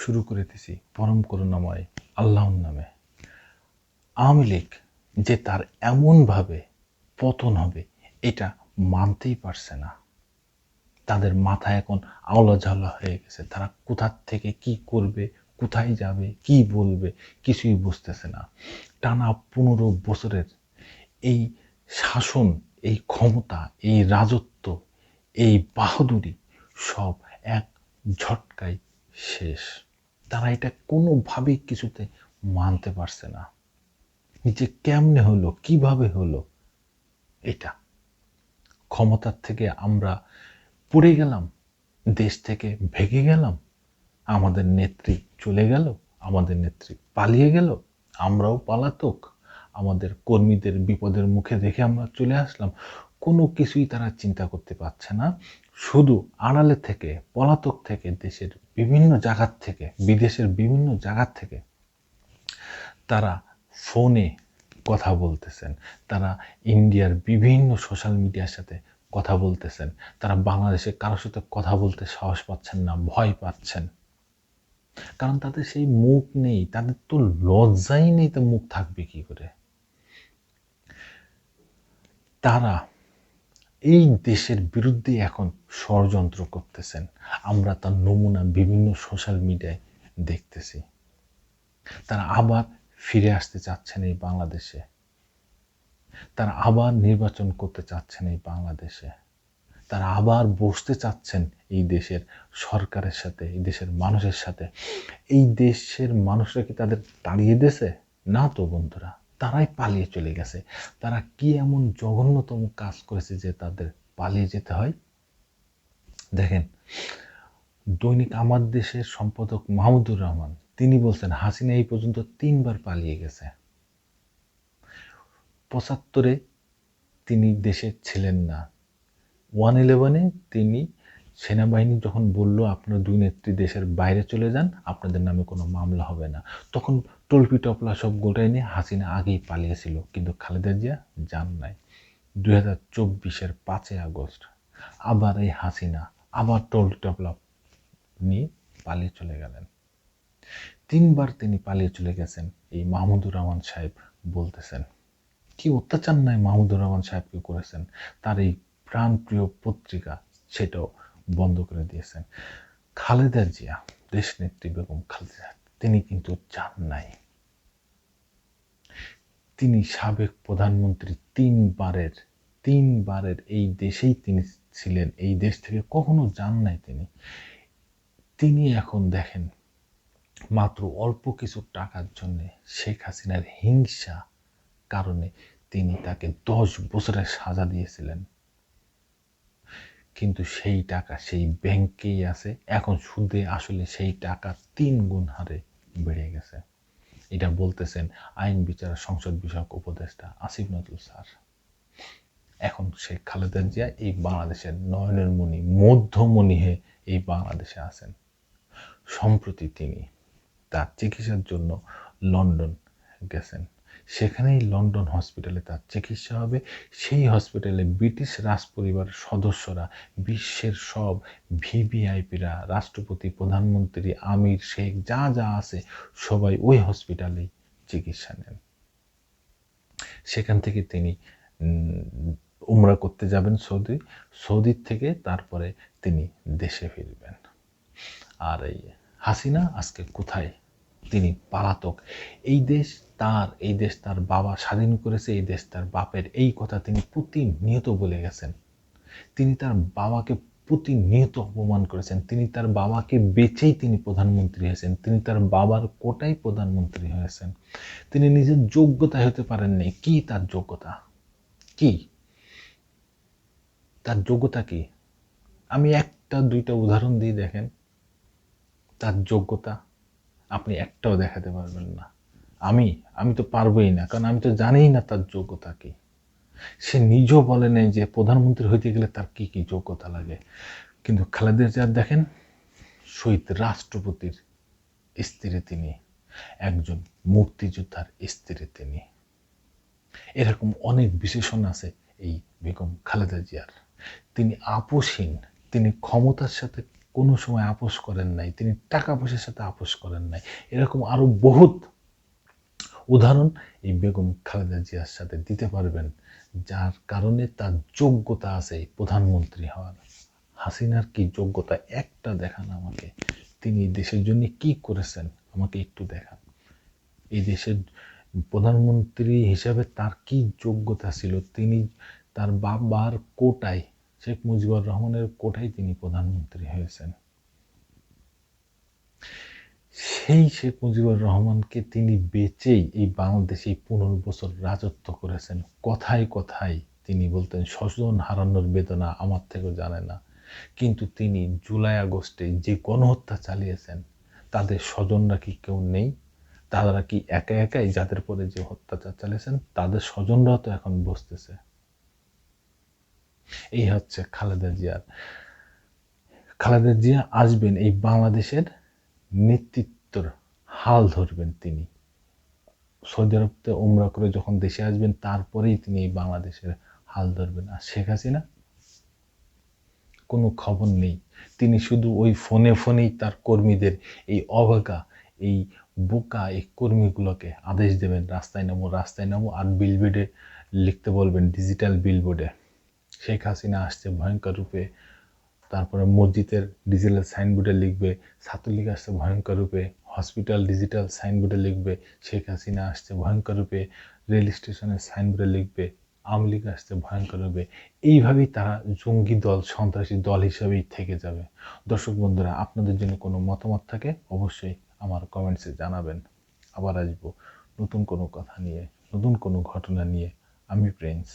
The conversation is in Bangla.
শুরু করে দিছি পরম করুণাময় আল্লাহর নামে। আওয়ামী লীগ যে তার এমনভাবে পতন হবে এটা মানতেই পারছে না। তাদের মাথা এখন আওলা ঝাওলা হয়ে গেছে। তারা কোথা থেকে কি করবে, কোথায় যাবে, কি বলবে কিছুই বুঝতেছে না। টানা 15 বছরের এই শাসন, এই ক্ষমতা, এই রাজত্ব, এই বাহাদুরি সব এক ঝটকায় শেষ। তারা এটা কোনোভাবেই কিছুতে মানতে পারছে না যে কেমনে হলো, কিভাবে হলো। এটা ক্ষমতার থেকে আমরা পড়ে গেলাম, দেশ থেকে ভেগে গেলাম, আমাদের নেত্রী চলে গেল, আমাদের নেত্রী পালিয়ে গেল, আমরাও পালাতক, আমাদের কর্মীদের বিপদের মুখে দেখে আমরা চলে আসলাম। কোনো কিছুই তারা চিন্তা করতে পারছে না। শুধু আড়ালে থেকে, পলাতক থেকে, দেশের বিভিন্ন জায়গার থেকে, বিদেশের বিভিন্ন জায়গার থেকে তারা ফোনে কথা বলতেছেন, তারা ইন্ডিয়ার বিভিন্ন সোশ্যাল মিডিয়ার সাথে কথা বলতেছেন, তারা বাংলাদেশে কারোর সাথে কথা বলতে সাহস পাচ্ছেন না, ভয় পাচ্ছেন। কারণ তাদের সেই মুখ নেই, তাদের তো লজ্জাই নেই, তো মুখ থাকবে কি করে। তারা এই দেশের বিরুদ্ধে এখন ষড়যন্ত্র করতেছেন। আমরা তার নমুনা বিভিন্ন সোশ্যাল মিডিয়ায় দেখতেছি। তারা আবার ফিরে আসতে চাচ্ছেন এই বাংলাদেশে, তারা আবার নির্বাচন করতে চাচ্ছেন এই বাংলাদেশে, তারা আবার বসতে চাচ্ছেন এই দেশের সরকারের সাথে, এই দেশের মানুষের সাথে। এই দেশের মানুষরা কি তাদের তাড়িয়ে দিয়েছে? না তো বন্ধুরা, তারাই পালিয়ে চলে গেছে। তারা কি এমন জঘন্যতম কাজ করেছে যে তাদের পালিয়ে যেতে হয়? দেখেন, দৈনিক আমার দেশের সম্পাদক মাহমুদুর রহমান তিনি বলছেন হাসিনা এই পর্যন্ত 3 বার পালিয়ে গেছে। 75-এ তিনি দেশে ছিলেন না। 111-এ তিনি সেনাবাহিনী যখন বলল আপনারা 2 নেত্রী দেশের বাইরে চলে যান, আপনাদের নামে কোনো মামলা হবে না, তখন টলপি টপলা সব গোটাই নিয়ে হাসিনা আগেই পালিয়েছিল, কিন্তু খালেদা জিয়া যান নাই। 2024-এর 5 আগস্ট আবার এই হাসিনা আবার টলপি টপলা নিয়ে পালিয়ে চলে গেলেন। 3 বার তিনি পালিয়ে চলে গেছেন। এই মাহমুদুর রহমান সাহেব বলতেছেন কি অত্যাচার নাই মাহমুদুর রহমান সাহেবকে করেছেন। তার এই প্রাণপ্রিয় পত্রিকা সেটাও বন্ধ করে দিয়েছেন। খালেদা জিয়া, দেশনেত্রী বেগম খালেদা, তিনি কিন্তু যান নাই। তিনি সাবেক প্রধানমন্ত্রী 3 বারের এই দেশেই তিনি ছিলেন, এই দেশ থেকে কখনো যান নাই তিনি এখন দেখেন মাত্র অল্প কিছু টাকার জন্য শেখ হাসিনার হিংসা কারণে তিনি তাকে 10 বছরের সাজা দিয়েছিলেন, কিন্তু সেই টাকা সেই ব্যাংকেই আছে। এখন সুদে আসলে সেই টাকা 3 গুণ হারে বেড়ে গেছে। এটা বলতেছেন আইন বিচার সংসদ বিষয়ক উপদেষ্টা আসিফ নজরুল স্যার। এখন শেখ খালেদা জিয়া এই বাংলাদেশের নয়নের মণি, মধ্যমণি হয়ে এই বাংলাদেশে আছেন। সম্প্রতি তিনি তার চিকিৎসার জন্য লন্ডন গেছেন। সেখানেই লন্ডন হসপিটালে তার চিকিৎসা হবে। সেই হসপিটালে ব্রিটিশ রাজপরিবারের সদস্যরা, বিশ্বের সব ভিভিআইপিরা, রাষ্ট্রপতি, প্রধানমন্ত্রী, আমির, শেখ যা যা আছে সবাই ওই হসপিটালেই চিকিৎসা নেন। সেখান থেকে তিনি উমরা করতে যাবেন সৌদির থেকে তারপরে তিনি দেশে ফিরবেন। আর এই হাসিনা আজকে কোথায়? তিনি পলাতক। এই দেশ তার বাবা স্বাধীন করেছে, এই দেশ তার বাপের, এই কথা তিনি প্রতিনিয়ত বলে গেছেন। তিনি তার বাবাকে প্রতিনিয়ত অপমান করেছেন। তিনি তার বাবাকে বেচেই তিনি প্রধানমন্ত্রী হয়েছেন, তিনি তার বাবার কোটায় প্রধানমন্ত্রী হয়েছেন। তিনি নিজের যোগ্যতায় হতে পারেননি। কি তার যোগ্যতা? কি তার যোগ্যতা? কি? আমি 1-2টা উদাহরণ দিয়ে দেখেন তার যোগ্যতা, আপনি একটাও দেখাতে পারবেন না। আমি তো পারবোই না, কারণ আমি তো জানিই না তার যোগ্যতা কি। সে নিজেও বলে নাই যে প্রধানমন্ত্রী হইতে গেলে তার কি কি যোগ্যতা লাগে। কিন্তু খালেদা জিয়া দেখেন, শহীদ রাষ্ট্রপতির স্ত্রী তিনি, একজন মুক্তিযোদ্ধার স্ত্রী তিনি। এরকম অনেক বিশেষণ আছে এই বেগম খালেদা জিয়ার। তিনি আপোষহীন, তিনি ক্ষমতার সাথে কোনো সময় আপোষ করেন নাই, তিনি টাকা পয়সার সাথে আপোষ করেন নাই। এরকম আরও বহুত উদাহরণ এই বেগম খালেদা জিয়ার সাথে দিতে পারবেন, যার কারণে তার যোগ্যতা আছে প্রধানমন্ত্রী হওয়ার। হাসিনার কি যোগ্যতা একটা দেখান আমাকে, তিনি দেশের জন্য কি করেছেন আমাকে একটু দেখান। এই দেশের প্রধানমন্ত্রী হিসাবে তার কি যোগ্যতা ছিল, তিনি তার বাবার কোটায়, শেখ মুজিবুর রহমানের কোটায় তিনি প্রধানমন্ত্রী হয়েছেন। সেই শেখ মুজিবুর রহমানকে তিনি বেচেই এই বাংলাদেশে 15 বছর রাজত্ব করেছেন। কথায় কথায় তিনি বলতেন স্বজন হারানোর বেদনা আমার থেকেও জানে না, কিন্তু তিনি জুলাই আগস্টে যে গণহত্যা চালিয়েছেন তাদের স্বজনরা কি কেউ নেই? তারা কি একা একাই যাদের পরে যে অত্যাচার চালিয়েছেন তাদের স্বজনরাও তো এখন বসতেছে। এই হচ্ছে খালেদা জিয়া আসবেন এই বাংলাদেশের নেতৃত্বর হাল ধরবেন তিনি। সৌদি আরবতে উমরা করে যখন দেশে আসবেন তারপরেই তিনি এই বাংলাদেশের হাল ধরবেন। আর শেখ হাসিনা কোনো খবর নেই, তিনি শুধু ওই ফোনে ফোনেই তার কর্মীদের এই অবজ্ঞা, এই বোকা এই কর্মীগুলোকে আদেশ দেবেন রাস্তায় নামো, আর বিলবোর্ডে লিখতে বলবেন, ডিজিটাল বিলবোর্ডে শেখ হাসিনা আসছে ভয়ঙ্কর রূপে। তারপরে মসজিদের ডিজিটাল সাইনবোর্ডে লিখবে ছাত্রলীগ আসছে ভয়ঙ্কর রূপে, হসপিটাল ডিজিটাল সাইনবোর্ডে লিখবে শেখ হাসিনা আসছে ভয়ঙ্কর রূপে, রেল স্টেশনের সাইনবোর্ডে লিখবে আওয়ামী লীগ আসছে ভয়ঙ্কর রূপে। এইভাবেই তারা জঙ্গি দল, সন্ত্রাসী দল হিসেবেই থেকে যাবে। দর্শক বন্ধুরা, আপনাদের জন্য কোনো মতামত থাকে অবশ্যই আমার কমেন্টসে জানাবেন। আবার আসবো নতুন কোনো কথা নিয়ে, নতুন কোনো ঘটনা নিয়ে। আমি প্রিন্স।